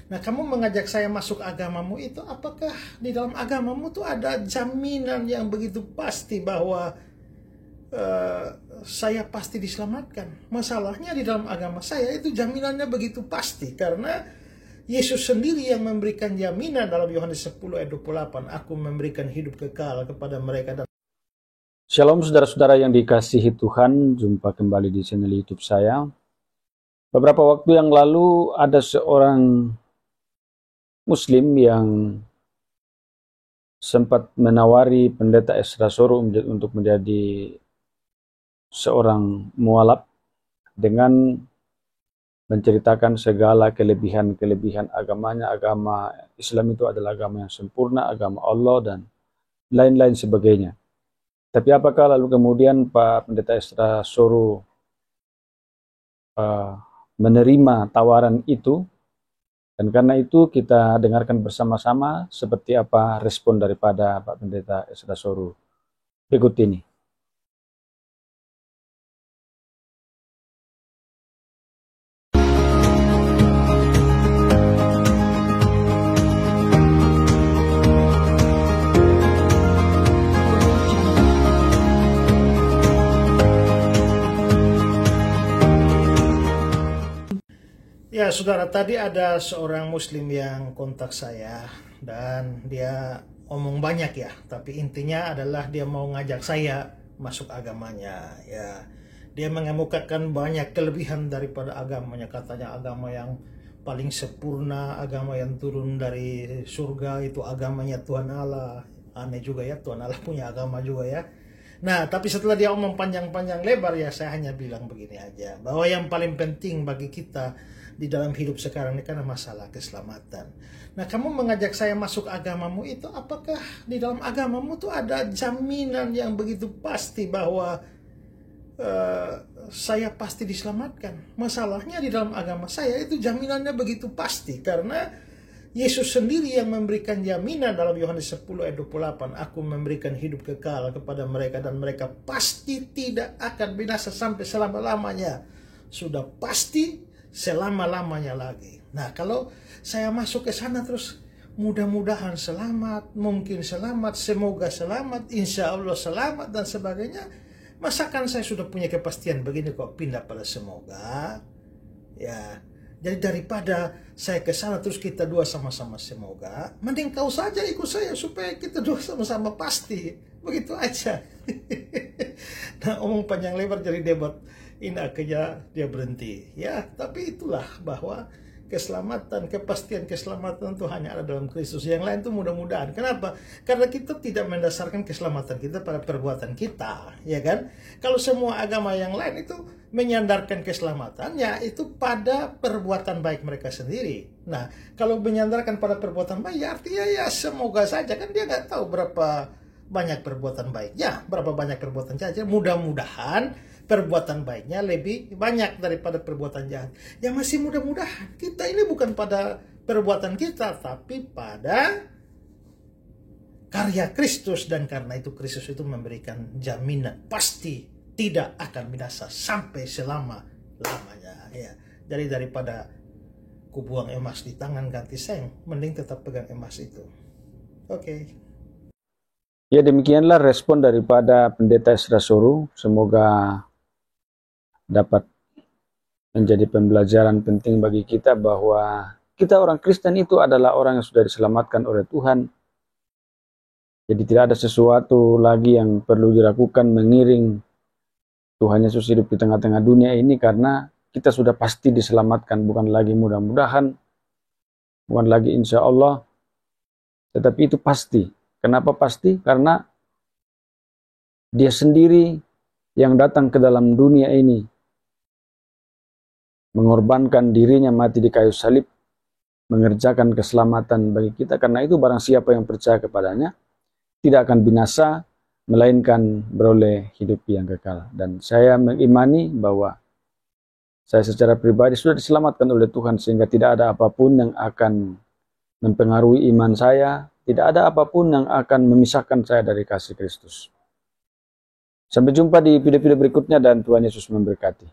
Nah, kamu mengajak saya masuk agamamu itu, apakah di dalam agamamu tuh ada jaminan yang begitu pasti bahwa saya pasti diselamatkan? Masalahnya di dalam agama saya itu jaminannya begitu pasti, karena Yesus sendiri yang memberikan jaminan dalam Yohanes 10 ayat 28, aku memberikan hidup kekal kepada mereka. Dan Shalom saudara-saudara yang dikasihi Tuhan, jumpa kembali di channel YouTube saya. Beberapa waktu yang lalu ada seorang Muslim yang sempat menawari pendeta Esra Soro untuk menjadi seorang mualaf dengan menceritakan segala kelebihan-kelebihan agamanya. Agama Islam itu adalah agama yang sempurna, agama Allah dan lain-lain sebagainya. Tapi apakah lalu kemudian Pak Pendeta Esra Soro menerima tawaran itu? Dan karena itu kita dengarkan bersama-sama seperti apa respon daripada Pak Pendeta Esra Soro berikut ini. ya, saudara, tadi ada seorang Muslim yang kontak saya dan dia omong banyak ya, tapi intinya adalah dia mau ngajak saya masuk agamanya. Ya, dia mengemukakan banyak kelebihan daripada agamanya, katanya agama yang paling sempurna, agama yang turun dari surga, itu agamanya Tuhan Allah. Aneh juga ya, Tuhan Allah punya agama juga ya. Nah, tapi setelah dia omong panjang-panjang lebar ya, saya hanya bilang begini aja, bahwa yang paling penting bagi kita di dalam hidup sekarang ini karena masalah keselamatan. Nah, kamu mengajak saya masuk agamamu itu, apakah di dalam agamamu tuh ada jaminan yang begitu pasti bahwa saya pasti diselamatkan? Masalahnya di dalam agama saya itu jaminannya begitu pasti, karena Yesus sendiri yang memberikan jaminan dalam Yohanes 10 ayat 28, aku memberikan hidup kekal kepada mereka dan mereka pasti tidak akan binasa sampai selama-lamanya. Sudah pasti selama-lamanya lagi. Nah, kalau saya masuk ke sana terus mudah-mudahan selamat, mungkin selamat, semoga selamat, insya Allah selamat dan sebagainya, masakan saya sudah punya kepastian begini kok pindah pada semoga? Ya, jadi daripada saya ke sana terus kita dua sama-sama semoga, mending kau saja ikut saya supaya kita dua sama-sama pasti. Begitu aja. Nah, omong panjang lebar jadi debat. Ini akhirnya dia berhenti. Ya, tapi itulah bahwa keselamatan, kepastian keselamatan itu hanya ada dalam Kristus. Yang lain itu mudah-mudahan. Kenapa? Karena kita tidak mendasarkan keselamatan kita pada perbuatan kita, ya kan? Kalau semua agama yang lain itu menyandarkan keselamatannya itu pada perbuatan baik mereka sendiri. Nah, kalau menyandarkan pada perbuatan baik, ya artinya ya semoga saja, kan dia nggak tahu berapa banyak perbuatan baiknya, berapa banyak perbuatan jahat. Mudah-mudahan perbuatan baiknya lebih banyak daripada perbuatan jahat. Ya masih mudah-mudahan. Kita ini bukan pada perbuatan kita, tapi pada karya Kristus. Dan karena itu Kristus itu memberikan jaminan pasti tidak akan binasa sampai selama-lamanya. Ya, jadi daripada ku buang emas di tangan ganti seng, mending tetap pegang emas itu. Oke. Ya, demikianlah respon daripada Pendeta Esra Soro. Semoga dapat menjadi pembelajaran penting bagi kita bahwa kita orang Kristen itu adalah orang yang sudah diselamatkan oleh Tuhan. Jadi tidak ada sesuatu lagi yang perlu dilakukan mengiring Tuhan Yesus hidup di tengah-tengah dunia ini, karena kita sudah pasti diselamatkan. Bukan lagi mudah-mudahan, bukan lagi insya Allah, tetapi itu pasti. Kenapa pasti? Karena Dia sendiri yang datang ke dalam dunia ini, mengorbankan dirinya mati di kayu salib, mengerjakan keselamatan bagi kita. Karena itu barang siapa yang percaya kepadanya tidak akan binasa, melainkan beroleh hidup yang kekal. Dan saya mengimani bahwa saya secara pribadi sudah diselamatkan oleh Tuhan, sehingga tidak ada apapun yang akan mempengaruhi iman saya, tidak ada apapun yang akan memisahkan saya dari kasih Kristus. Sampai jumpa di video-video berikutnya dan Tuhan Yesus memberkati.